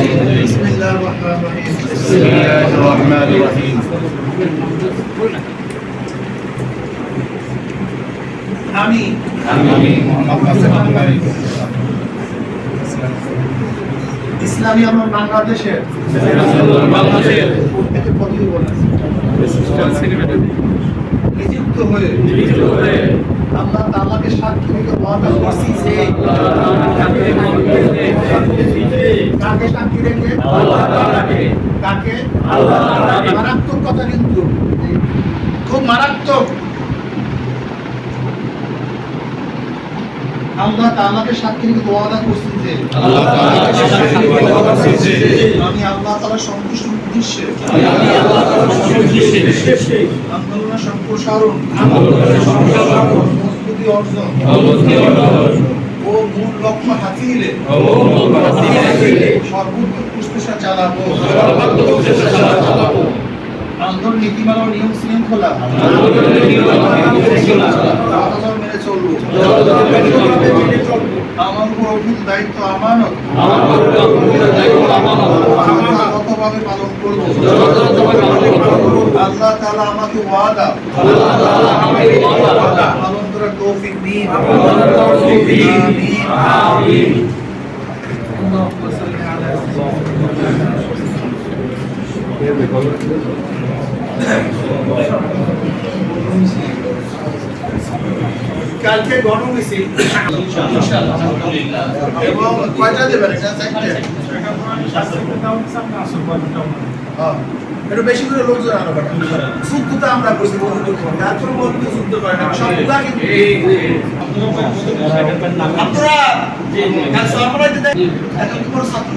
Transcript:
বিসমিল্লাহির-রহমানির-রহিম। আমি মোহাম্মদ নাসির আহমেদ ইসলামী আন্দোলন বাংলাদেশের নিযুক্ত হয়ে আল্লাহ তাআলাকে সাক্ষী রেখে ওয়াদা করছি যে কাকে সাক্ষী রেখে আল্লাহ তাআলাকে কাকে আল্লাহ তাআলাকে মারাত্মক কথা কিন্তু খুব মারাত্মক আল্লাহ তাআলাকে সাক্ষী রেখে ওয়াদা করছি যে আল্লাহ তাআলাকে সাক্ষী রেখে ওয়াদা করছি যে আমি আল্লাহ তাআলার সন্তুষ্ট উদ্দেশ্যে আন্দোলনের সম্প্রসারণ মজবুতি অর্জন ও মূল লক্ষ্য হাসিলে সর্বোত্তম প্রচেষ্টা চালাবো আন্দোলন নীতিমালা ও নিয়ম শৃঙ্খলা মেনে চলবো আমার উপর অর্পিত দায়িত্ব আমানত যথাযথভাবে পালন করবো। আল্লাহ তাআলা আমাকে ওয়াদা পালন করার তৌফিক দিন। আমিন। কালকে গণমিছিল এবং কয়টা দেবেন? একটু বেশি করে লোকজন আনো শুদ্ধতা আমরা করছি তারপরে বলতে শুদ্ধ করে না সবগুলা কিন্তু আপনারা কাল সরবরাহ দিতে এত বড় ছাত্র